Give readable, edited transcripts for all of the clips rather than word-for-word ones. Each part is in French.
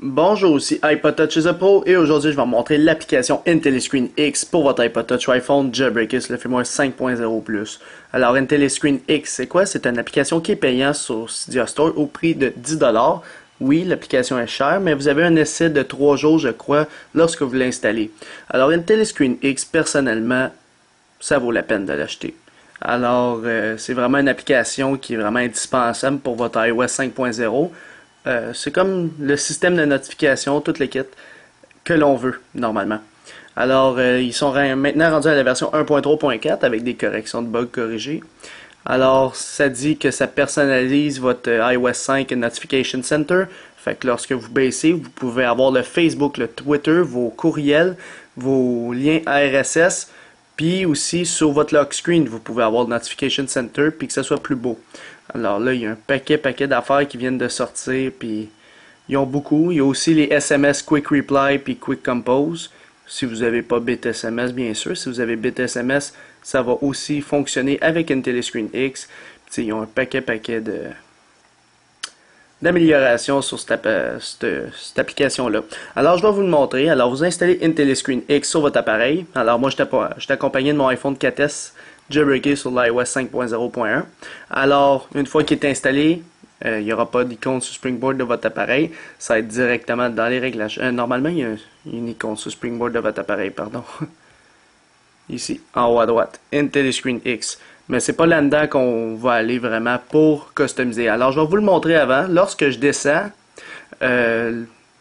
Bonjour, ici iPod Touch is a Pro et aujourd'hui je vais vous montrer l'application IntelliScreen X pour votre iPod Touch ou iPhone Jailbreakers le firmware 5.0+. Alors IntelliScreen X c'est quoi? C'est une application qui est payante sur Cydia Store au prix de 10$. Oui, l'application est chère, mais vous avez un essai de 3 jours je crois lorsque vous l'installez. Alors IntelliScreen X personnellement, ça vaut la peine de l'acheter. Alors, c'est vraiment une application qui est vraiment indispensable pour votre iOS 5.0. C'est comme le système de notification, toute l'équipe que l'on veut normalement. Alors, ils sont maintenant rendus à la version 1.3.4 avec des corrections de bugs corrigées. Alors, ça dit que ça personnalise votre iOS 5 Notification Center. Fait que lorsque vous baissez, vous pouvez avoir le Facebook, le Twitter, vos courriels, vos liens RSS. Puis aussi sur votre lock screen, vous pouvez avoir le Notification Center puis que ça soit plus beau. Alors là, il y a un paquet d'affaires qui viennent de sortir puis ils ont beaucoup. Il y a aussi les SMS Quick Reply puis Quick Compose. Si vous n'avez pas BitSMS, bien sûr. Si vous avez BitSMS, ça va aussi fonctionner avec IntelliScreen X. Puis, ils ont un paquet d'amélioration sur cette application-là. Alors, je vais vous le montrer. Alors, vous installez IntelliScreen X sur votre appareil. Alors, moi, je suis accompagné de mon iPhone 4S jailbreaké sur l'iOS 5.0.1. Alors, une fois qu'il est installé, il n'y aura pas d'icône sur Springboard de votre appareil. Ça va être directement dans les réglages. Normalement, il y a une icône sur Springboard de votre appareil, pardon. Ici, en haut à droite. IntelliScreen X. Mais c'est pas là-dedans qu'on va aller vraiment pour customiser. Alors, je vais vous le montrer avant. Lorsque je descends,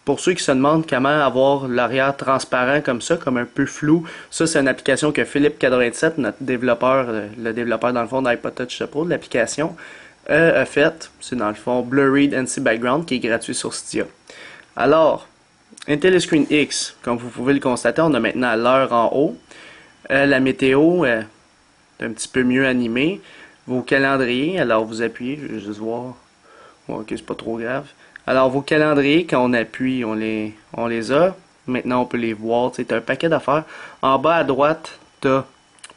pour ceux qui se demandent comment avoir l'arrière transparent comme ça, comme un peu flou, ça c'est une application que Philippe87, notre développeur, le développeur dans le fond d'iPod Touch Pro de l'application, a fait. C'est dans le fond Blurred NC Background qui est gratuit sur Cydia. Alors, IntelliScreen X, comme vous pouvez le constater, on a maintenant l'heure en haut. La météo est un petit peu mieux animée. Vos calendriers, alors vous appuyez, je vais juste voir. Bon, ok, c'est pas trop grave. Alors vos calendriers, quand on appuie, on les a. Maintenant, on peut les voir. C'est un paquet d'affaires. En bas à droite, tu as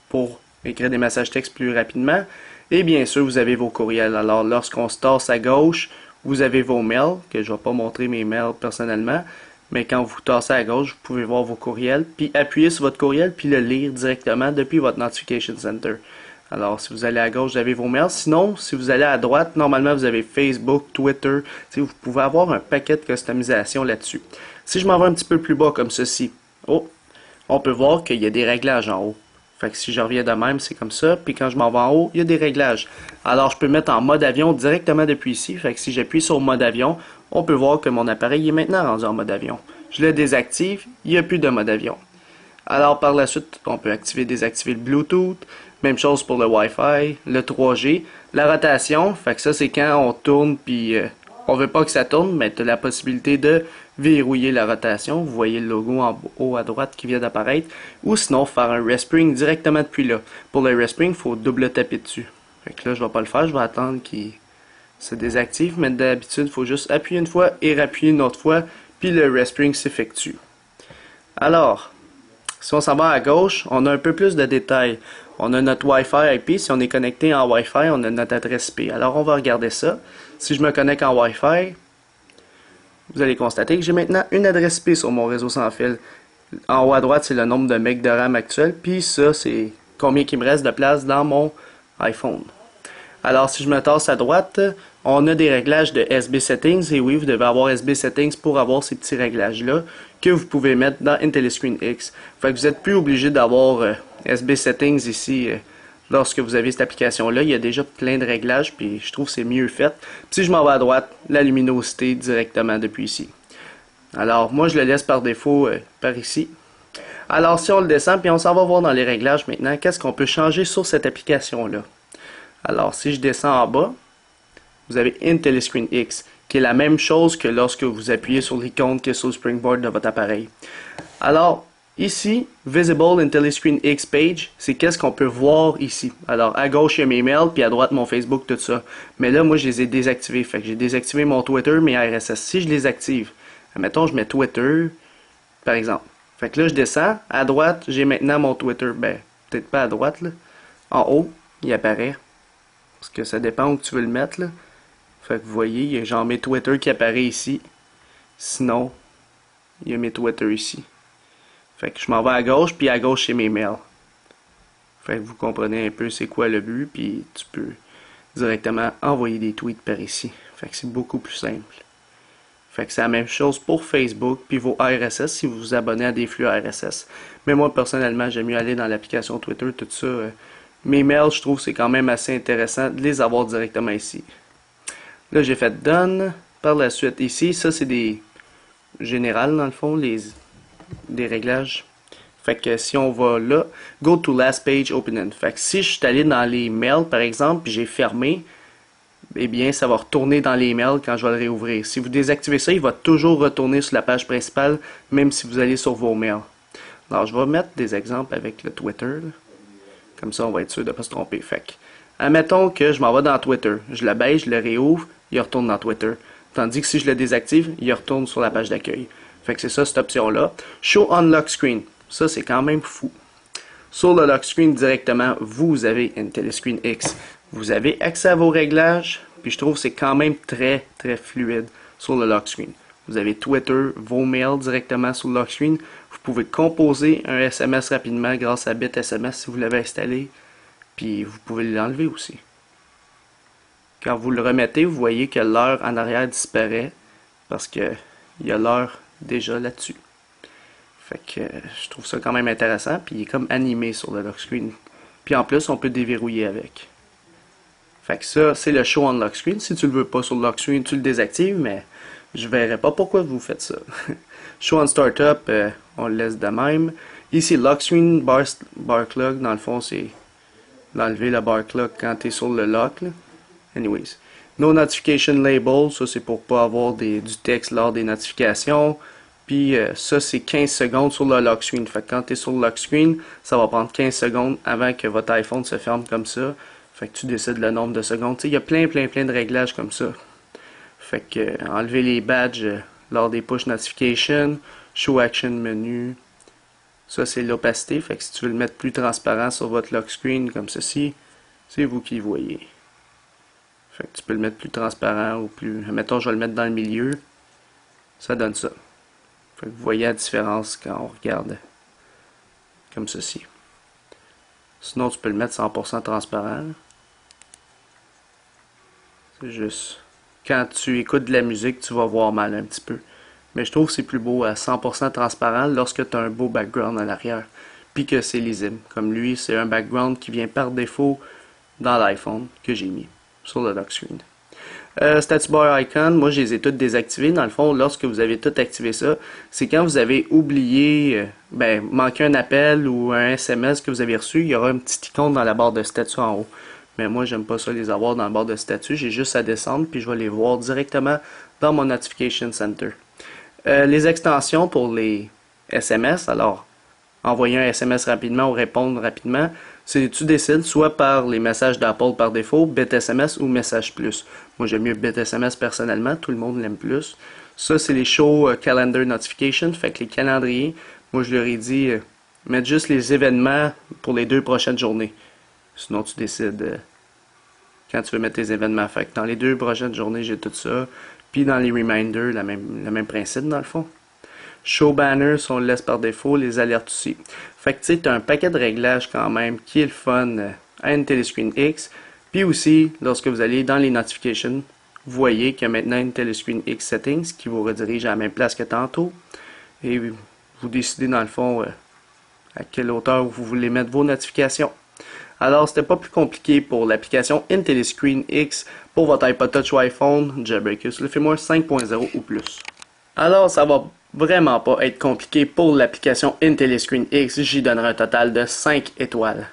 pour écrire des messages textes plus rapidement. Et bien sûr, vous avez vos courriels. Alors, lorsqu'on se tasse à gauche, vous avez vos mails, que je ne vais pas montrer mes mails personnellement. Mais quand vous tassez à gauche, vous pouvez voir vos courriels, puis appuyer sur votre courriel, puis le lire directement depuis votre Notification Center. Alors, si vous allez à gauche, vous avez vos mails. Sinon, si vous allez à droite, normalement, vous avez Facebook, Twitter. Vous pouvez avoir un paquet de customisation là-dessus. Si je m'en vais un petit peu plus bas, comme ceci, oh, on peut voir qu'il y a des réglages en haut. Fait que si je reviens de même, c'est comme ça. Puis quand je m'en vais en haut, il y a des réglages. Alors, je peux mettre en mode avion directement depuis ici. Fait que si j'appuie sur mode avion, on peut voir que mon appareil est maintenant rendu en mode avion. Je le désactive, il n'y a plus de mode avion. Alors, par la suite, on peut désactiver le Bluetooth. Même chose pour le Wi-Fi, le 3G. La rotation, fait que ça, c'est quand on tourne puis on veut pas que ça tourne, mais tu as la possibilité de verrouiller la rotation. Vous voyez le logo en haut à droite qui vient d'apparaître. Ou sinon, faire un respring directement depuis là. Pour le respring, il faut double taper dessus. Fait que là, je vais pas le faire, je vais attendre qu'il se désactive. Mais d'habitude, il faut juste appuyer une fois et rappuyer une autre fois, puis le respring s'effectue. Alors, si on s'en va à gauche, on a un peu plus de détails. On a notre Wi-Fi IP. Si on est connecté en Wi-Fi, on a notre adresse IP. Alors, on va regarder ça. Si je me connecte en Wi-Fi, vous allez constater que j'ai maintenant une adresse IP sur mon réseau sans fil. En haut à droite, c'est le nombre de MB de RAM actuel. Puis ça, c'est combien il me reste de place dans mon iPhone. Alors, si je me tasse à droite, on a des réglages de SB Settings. Et oui, vous devez avoir SB Settings pour avoir ces petits réglages-là que vous pouvez mettre dans IntelliScreen X. Fait que vous n'êtes plus obligé d'avoir SB Settings ici lorsque vous avez cette application-là. Il y a déjà plein de réglages, puis je trouve que c'est mieux fait. Puis si je m'en vais à droite, la luminosité directement depuis ici. Alors, moi, je le laisse par défaut par ici. Alors, si on le descend, puis on s'en va voir dans les réglages maintenant, qu'est-ce qu'on peut changer sur cette application-là. Alors, si je descends en bas, vous avez IntelliScreen X, qui est la même chose que lorsque vous appuyez sur l'icône qui est sur le Springboard de votre appareil. Alors, ici, Visible IntelliScreen X Page, c'est qu'est-ce qu'on peut voir ici. Alors, à gauche, il y a mes mails, puis à droite, mon Facebook, tout ça. Mais là, moi, je les ai désactivés. Fait que j'ai désactivé mon Twitter, mes RSS. Si je les active, admettons, je mets Twitter, par exemple. Fait que là, je descends. À droite, j'ai maintenant mon Twitter. Ben, peut-être pas à droite, là. En haut, il apparaît. Parce que ça dépend où tu veux le mettre, là. Fait que vous voyez, il y a genre mes Twitter qui apparaît ici. Sinon, il y a mes Twitter ici. Fait que je m'en vais à gauche, puis à gauche c'est mes mails. Fait que vous comprenez un peu c'est quoi le but, puis tu peux directement envoyer des tweets par ici. Fait que c'est beaucoup plus simple. Fait que c'est la même chose pour Facebook, puis vos RSS si vous vous abonnez à des flux RSS. Mais moi personnellement, j'aime mieux aller dans l'application Twitter, tout ça. Mes mails, je trouve c'est quand même assez intéressant de les avoir directement ici. Là j'ai fait Done. Par la suite ici, ça c'est des générales dans le fond, des réglages. Fait que si on va là, Go to last page opening. Fait que si je suis allé dans les mails par exemple, puis j'ai fermé, eh bien ça va retourner dans les mails quand je vais le réouvrir. Si vous désactivez ça, il va toujours retourner sur la page principale, même si vous allez sur vos mails. Alors je vais mettre des exemples avec le Twitter, là. Comme ça on va être sûr de ne pas se tromper. Fait que, admettons que je m'en vais dans Twitter, je le baisse, je le réouvre, il retourne dans Twitter. Tandis que si je le désactive, il retourne sur la page d'accueil. Fait que c'est ça cette option-là. Show on lock screen. Ça, c'est quand même fou. Sur le lock screen directement, vous avez une Telescreen X. Vous avez accès à vos réglages, puis je trouve que c'est quand même très, très fluide sur le lock screen. Vous avez Twitter, vos mails directement sur le lock screen. Vous pouvez composer un SMS rapidement grâce à BitSMS si vous l'avez installé. Puis vous pouvez l'enlever aussi. Quand vous le remettez, vous voyez que l'heure en arrière disparaît parce qu'il y a l'heure déjà là-dessus. Fait que je trouve ça quand même intéressant, puis il est comme animé sur le lock screen. Puis en plus, on peut déverrouiller avec. Fait que ça, c'est le show on lock screen. Si tu le veux pas sur le lock screen, tu le désactives, mais je verrai pas pourquoi vous faites ça. Show on startup, on le laisse de même. Ici, lock screen, bar clock, dans le fond, c'est d'enlever la bar clock quand tu es sur le lock, là. Anyways. No notification label, ça c'est pour pas avoir du texte lors des notifications. Puis ça c'est 15 secondes sur le lock screen. Fait que quand tu es sur le lock screen, ça va prendre 15 secondes avant que votre iPhone se ferme comme ça. Fait que tu décides le nombre de secondes. Il y a plein de réglages comme ça. Fait que enlever les badges lors des push notifications, show action menu. Ça c'est l'opacité. Fait que si tu veux le mettre plus transparent sur votre lock screen comme ceci, c'est vous qui voyez. Fait que tu peux le mettre plus transparent ou plus... Mettons, je vais le mettre dans le milieu. Ça donne ça. Fait que vous voyez la différence quand on regarde comme ceci. Sinon, tu peux le mettre 100% transparent. C'est juste... Quand tu écoutes de la musique, tu vas voir mal un petit peu. Mais je trouve que c'est plus beau à 100% transparent lorsque tu as un beau background à l'arrière. Puis que c'est lisible. Comme lui, c'est un background qui vient par défaut dans l'iPhone que j'ai mis sur le lock screen. Status bar icon, moi je les ai toutes désactivées. Dans le fond, lorsque vous avez tout activé ça, c'est quand vous avez oublié, manqué un appel ou un SMS que vous avez reçu, il y aura un petit icône dans la barre de statut en haut. Mais moi j'aime pas ça les avoir dans la barre de statut, j'ai juste à descendre puis je vais les voir directement dans mon Notification Center. Les extensions pour les SMS, alors envoyer un SMS rapidement ou répondre rapidement, tu décides soit par les messages d'Apple par défaut, BitSMS ou Message Plus. Moi j'aime mieux BitSMS personnellement, tout le monde l'aime plus. Ça c'est les Show Calendar Notification, fait que les calendriers, moi je leur ai dit mettre juste les événements pour les 2 prochaines journées. Sinon tu décides quand tu veux mettre tes événements. Fait que dans les 2 prochaines journées j'ai tout ça. Puis dans les reminders, le même principe dans le fond. Show banners, on le laisse par défaut, les alertes aussi. Fait que tu sais, tu as un paquet de réglages quand même qui est le fun à une Telescreen X. Puis aussi, lorsque vous allez dans les notifications, vous voyez qu'il y a maintenant une Telescreen X Settings qui vous redirige à la même place que tantôt. Et vous décidez dans le fond à quelle hauteur vous voulez mettre vos notifications. Alors, c'était pas plus compliqué pour l'application IntelliScreen X pour votre iPod Touch ou iPhone, Jailbreaker sur le firmware 5.0 ou plus. Alors, ça va vraiment pas être compliqué pour l'application IntelliScreen X, j'y donnerai un total de 5 étoiles.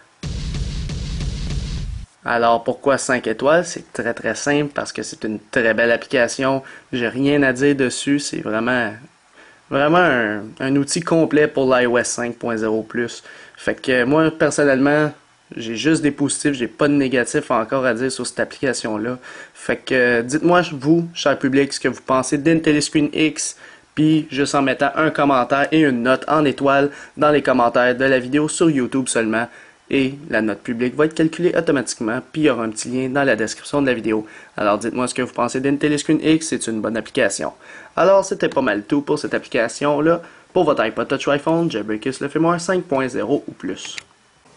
Alors, pourquoi 5 étoiles? C'est très simple, parce que c'est une très belle application, j'ai rien à dire dessus, c'est vraiment un outil complet pour l'iOS 5.0+. Fait que moi, personnellement, j'ai juste des positifs, j'ai pas de négatifs encore à dire sur cette application-là. Fait que dites-moi, vous, cher public, ce que vous pensez d'IntelliScreen X, puis juste en mettant un commentaire et une note en étoile dans les commentaires de la vidéo sur YouTube seulement. et la note publique va être calculée automatiquement, puis il y aura un petit lien dans la description de la vidéo. Alors dites-moi ce que vous pensez d'IntelliScreen X, c'est une bonne application. Alors c'était pas mal tout pour cette application-là. Pour votre iPod Touch ou iPhone, Jailbreakers le firmware 5.0 ou plus.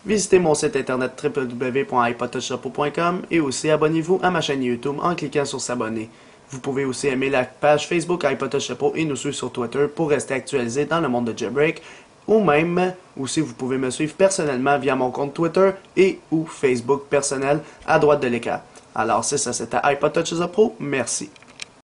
Visitez mon site internet www.ipodtouchsupport.com et aussi abonnez-vous à ma chaîne YouTube en cliquant sur s'abonner. Vous pouvez aussi aimer la page Facebook iPod Touch Support et nous suivre sur Twitter pour rester actualisé dans le monde de Jailbreak. Ou même, aussi vous pouvez me suivre personnellement via mon compte Twitter et ou Facebook personnel à droite de l'écran. Alors c'est ça, c'était iPod Touch Pro. Merci.